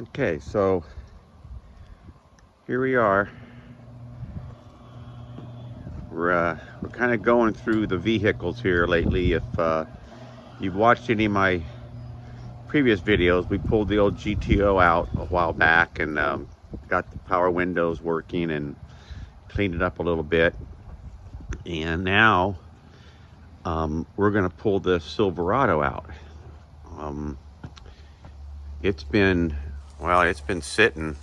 Okay, so here we are. We're kind of going through the vehicles here lately. If you've watched any of my previous videos, we pulled the old GTO out a while back and got the power windows working and cleaned it up a little bit. And now we're going to pull this Silverado out. It's been sitting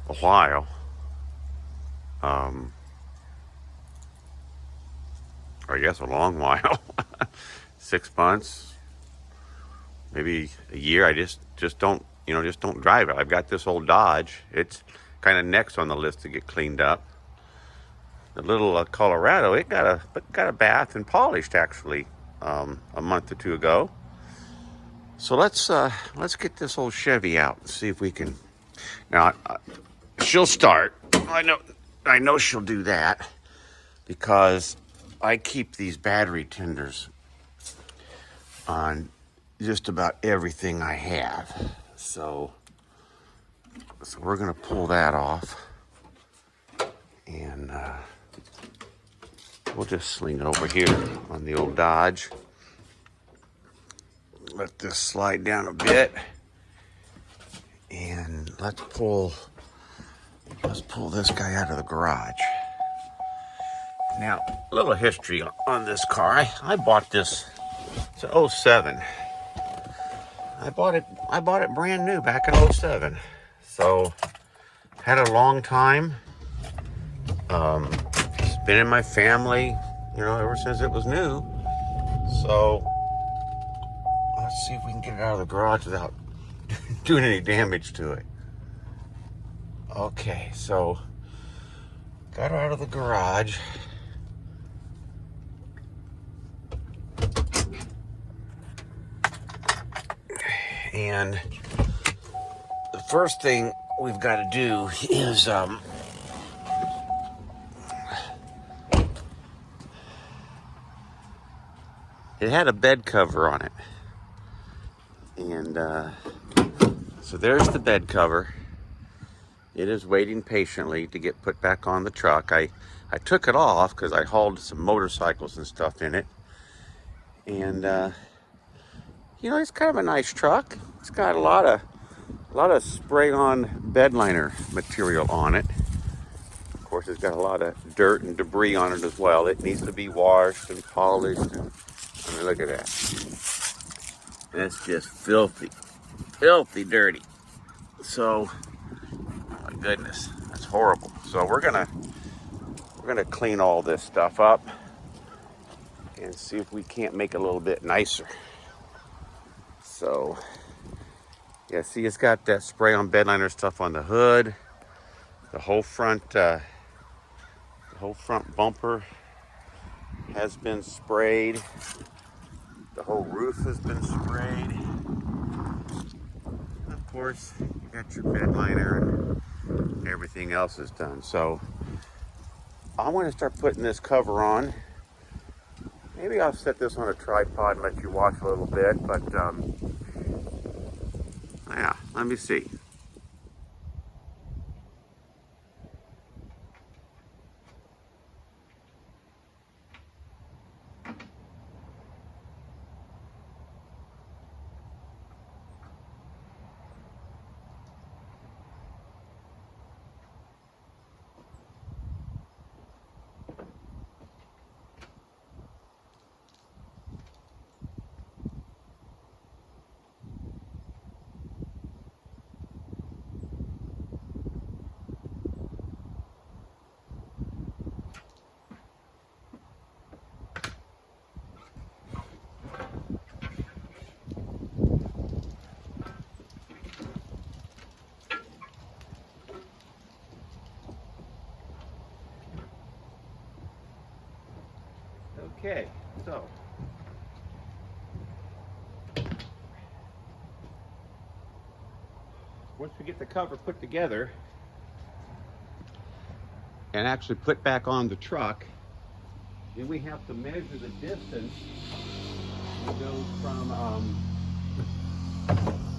a while. Or I guess a long while. 6 months, maybe a year. I just don't drive it. I've got this old Dodge. It's kind of next on the list to get cleaned up. The little Colorado, it got a bath and polished actually a month or two ago. So let's get this old Chevy out and see if we can. Now she'll start. I know she'll do that because I keep these battery tenders on just about everything I have. So we're gonna pull that off, and we'll just sling it over here on the old Dodge. Let this slide down a bit, and let's pull this guy out of the garage. Now, a little history on this car. I bought this. It's an 07. I bought it brand new back in 07. So had a long time. It's been in my family, ever since it was new. So let's see if we can get it out of the garage without doing any damage to it. Okay, so got her out of the garage. And the first thing we've got to do is it had a bed cover on it, and so there's the bed cover. It is waiting patiently to get put back on the truck. I took it off because I hauled some motorcycles and stuff in it, and it's kind of a nice truck. It's got a lot of spray-on bed liner material on it. Of course, it's got a lot of dirt and debris on it as well. It needs to be washed and polished. And, I mean, look at that. That's just filthy dirty. So, oh my goodness, that's horrible. So we're gonna clean all this stuff up and see if we can't make it a little bit nicer. So, yeah, see, it's got that spray on bed liner stuff on the hood. The whole front bumper has been sprayed. The whole roof has been sprayed. Of course, you got your bed liner and everything else is done. So I want to start putting this cover on. Maybe I'll set this on a tripod and let you watch a little bit, but yeah, let me see. Okay, so once we get the cover put together and actually put back on the truck, then we have to measure the distance. It goes from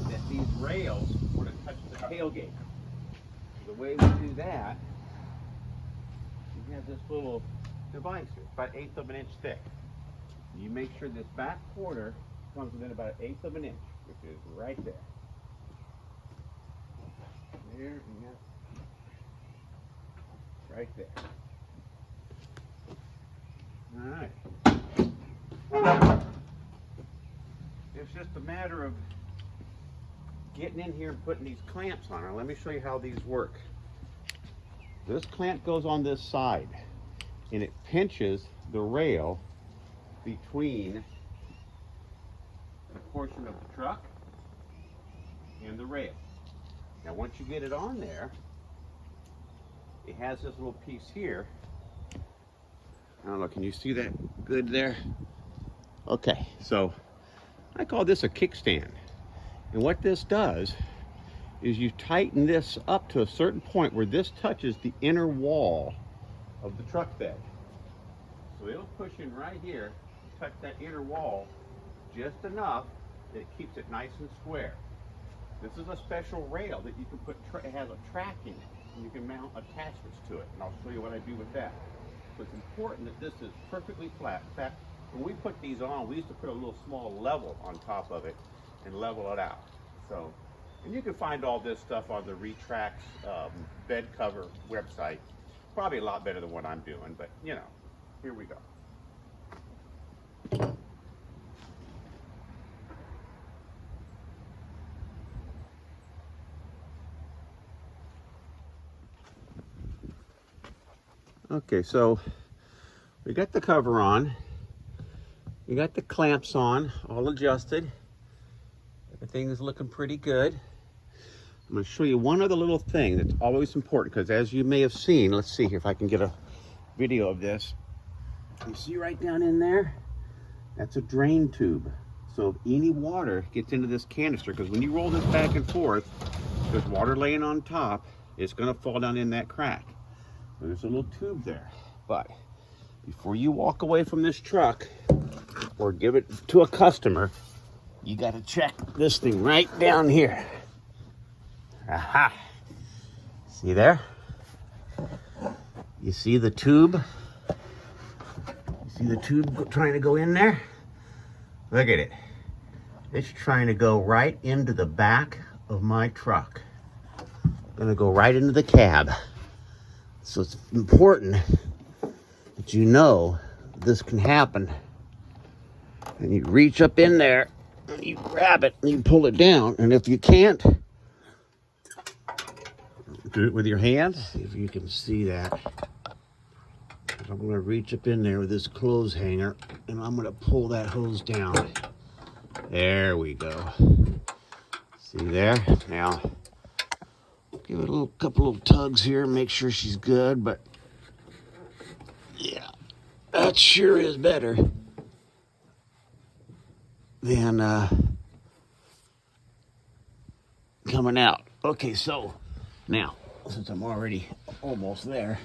the these rails were to touch the tailgate. The way we do that, we have this little device here, about 1/8 of an inch thick. You make sure this back quarter comes within about 1/8 of an inch, which is right there. There and right there. All right. It's just a matter of getting in here and putting these clamps on her. Let me show you how these work. This clamp goes on this side and it pinches the rail between the portion of the truck and the rail. Now once you get it on there, it has this little piece here. I don't know, can you see that good there? Okay, so I call this a kickstand. And what this does is you tighten this up to a certain point where this touches the inner wall of the truck bed. So it'll push in right here, touch that inner wall just enough that it keeps it nice and square. This is a special rail that you can put, it has a track in it, and you can mount attachments to it, and I'll show you what I do with that. So it's important that this is perfectly flat. In fact, when we put these on, we used to put a little small level on top of it and level it out. So, and you can find all this stuff on the Retrax bed cover website. Probably a lot better than what I'm doing, but you know, here we go. Okay, so we got the cover on, we got the clamps on, all adjusted. Everything is looking pretty good. I'm going to show you one other little thing that's always important, because as you may have seen, let's see here if I can get a video of this. You see right down in there? That's a drain tube. So if any water gets into this canister, because when you roll this back and forth, there's water laying on top, it's going to fall down in that crack. There's a little tube there. But before you walk away from this truck or give it to a customer, you got to check this thing right down here. Aha. See there? You see the tube? You see the tube trying to go in there? Look at it. It's trying to go right into the back of my truck. Gonna go right into the cab. So it's important that you know this can happen. And you reach up in there, and you grab it, and you pull it down. And if you can't, do it with your hand. See if you can see that. I'm going to reach up in there with this clothes hanger, and I'm going to pull that hose down. There we go. See there? Now, give it a couple of tugs here, make sure she's good, but yeah, that sure is better than coming out. Okay, so now, since I'm already almost there,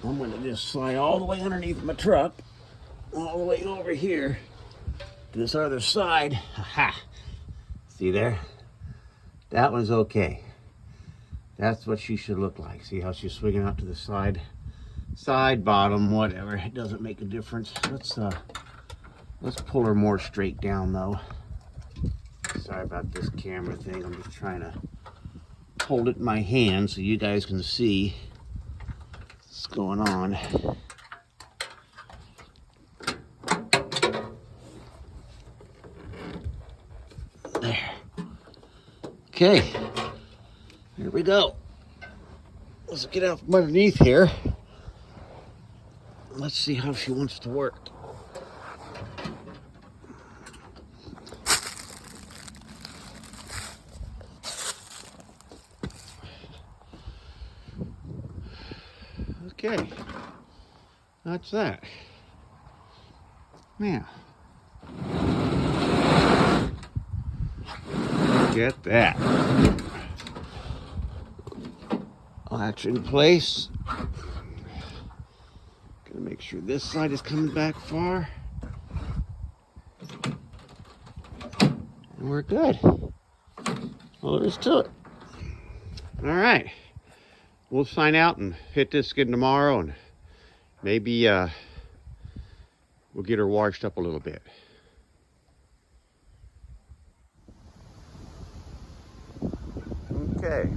I'm going to just slide all the way underneath my truck, all the way over here to this other side. Aha! See there? That one's okay. That's what she should look like. See how she's swinging out to the side? Side, bottom, whatever. It doesn't make a difference. Let's pull her more straight down though. Sorry about this camera thing. I'm just trying to hold it in my hand so you guys can see what's going on. There. Okay. Here we go. Let's get out from underneath here. Let's see how she wants to work. Okay, that's that. Now, get that. Latch in place. Gonna make sure this side is coming back far. And we're good. Well, there is to it. All right. We'll sign out and hit this again tomorrow, and maybe we'll get her washed up a little bit. Okay,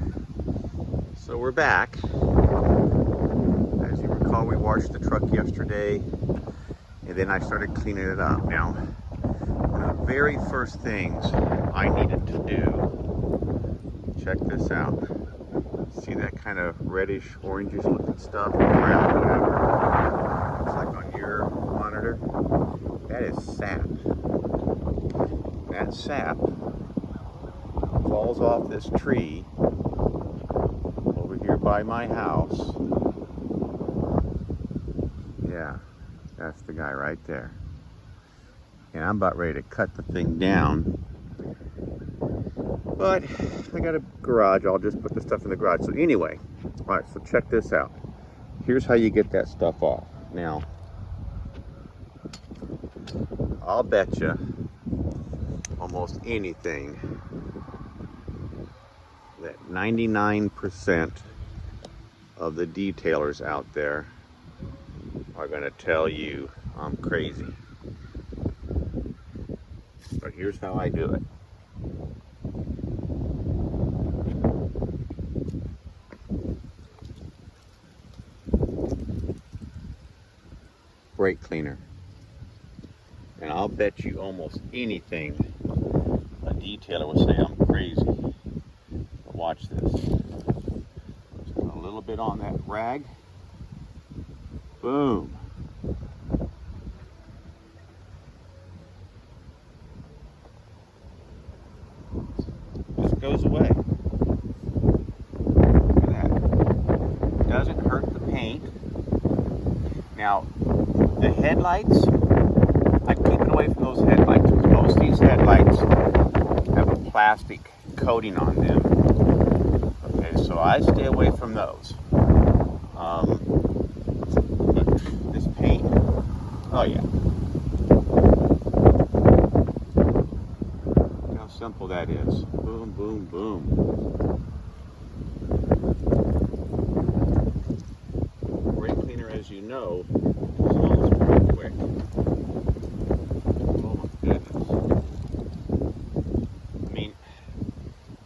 so we're back. As you recall, we washed the truck yesterday, and then I started cleaning it up. Now, one of the very first things I needed to do, check this out. See that kind of reddish, orangish looking stuff, brown, whatever. It's like on your monitor. That is sap. That sap falls off this tree over here by my house. Yeah, that's the guy right there. And I'm about ready to cut the thing down. But I got a garage, I'll just put the stuff in the garage. So anyway, all right, so check this out. Here's how you get that stuff off. Now, I'll bet you almost anything that 99% of the detailers out there are gonna tell you I'm crazy. But here's how I do it. Brake cleaner. And I'll bet you almost anything a detailer will say I'm crazy. But watch this. Just put a little bit on that rag. Boom. Just goes away. Look at that. Doesn't hurt the paint. Now, the headlights, I'm keeping away from those headlights because most of these headlights have a plastic coating on them. Okay, so I stay away from those. But this paint, oh yeah. Look how simple that is. Boom, boom, boom. Brake cleaner, as you know, smells pretty quick. Oh my goodness. I mean,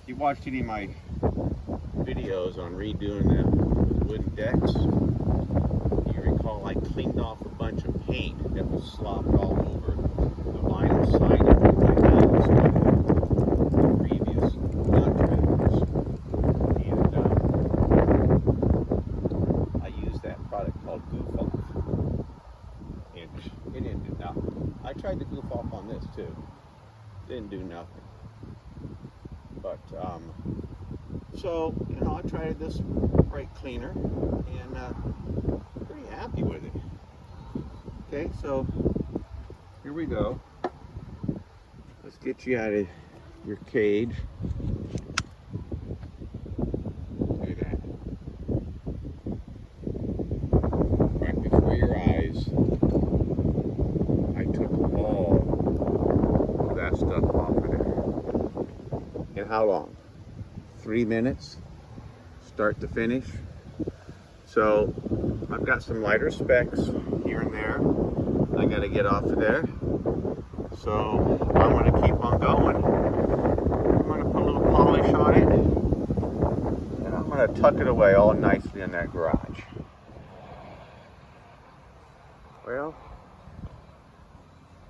if you watched any of my videos on redoing the wooden decks, you recall I cleaned off a bunch of paint that was slopped all over the vinyl siding of my house with the previous contractors. And I used that product called Goof Off. And it didn't do nothing. I tried to goof off on this too. Didn't do nothing. But, so, you know, I tried this brake cleaner and pretty happy with it. Okay, so here we go. Let's get you out of your cage. Look at that. Right before your eyes, I took all of that stuff off of there. And how long? 3 minutes, start to finish. So I've got some lighter specks here and there I got to get off of there. So I'm going to keep on going. I'm going to put a little polish on it, and I'm going to tuck it away all nicely in that garage. Well,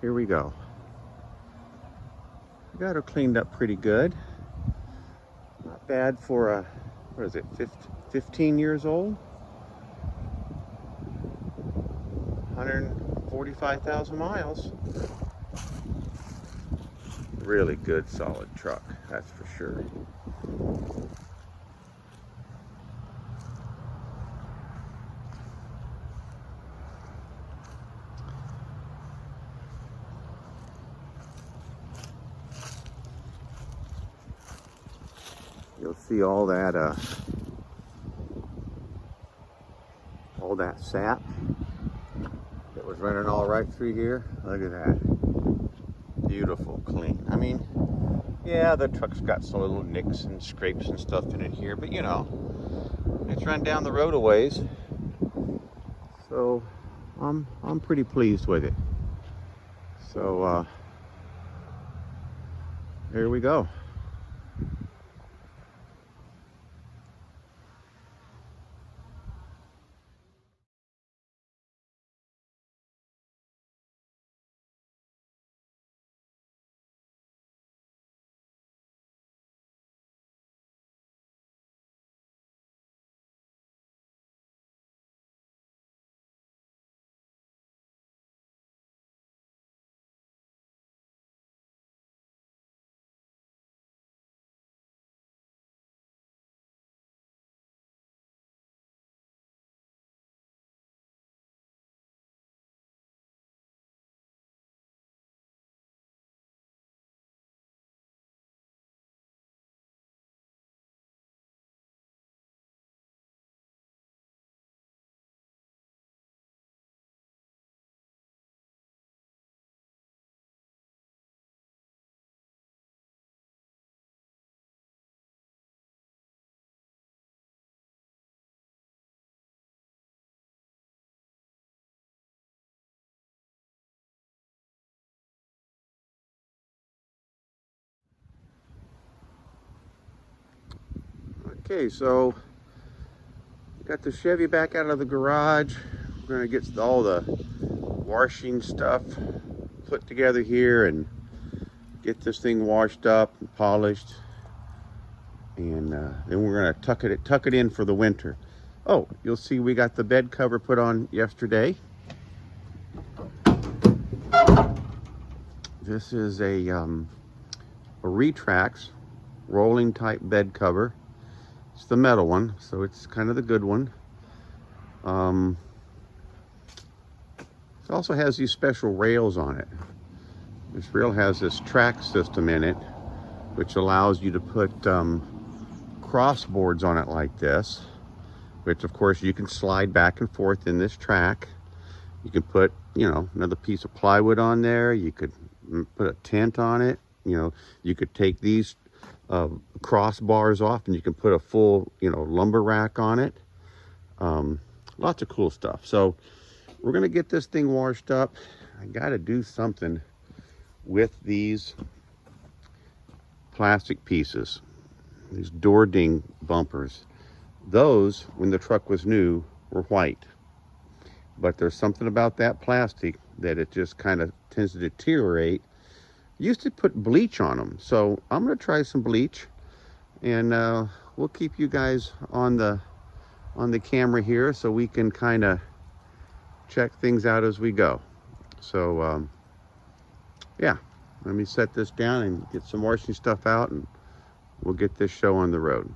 here we go. I got her cleaned up pretty good. Not bad for a, what is it, 15 years old? 145,000 miles. Really good, solid truck, that's for sure. You'll see all that sap that was running all right through here. Look at that. beautiful clean. I mean, yeah, the truck's got some little nicks and scrapes and stuff in it here, but you know, it's run down the road a ways. So I'm pretty pleased with it. So here we go. Okay, so got the Chevy back out of the garage. We're gonna get all the washing stuff put together here and get this thing washed up and polished, and then we're gonna tuck it in for the winter. Oh, you'll see we got the bed cover put on yesterday. This is a Retrax rolling type bed cover. It's the metal one, so it's kind of the good one. It also has these special rails on it. This rail has this track system in it, which allows you to put crossboards on it like this, which of course you can slide back and forth in this track. You can put, you know, another piece of plywood on there. You could put a tent on it. You know, you could take these crossbars off and you can put a full, you know, lumber rack on it. Lots of cool stuff. So we're gonna get this thing washed up. I gotta do something with these plastic pieces, these door ding bumpers. Those, when the truck was new, were white. But there's something about that plastic that it just kind of tends to deteriorate. Used to put bleach on them, so I'm gonna try some bleach, and we'll keep you guys on the camera here so we can kind of check things out as we go. So yeah, let me set this down and get some washing stuff out, and we'll get this show on the road.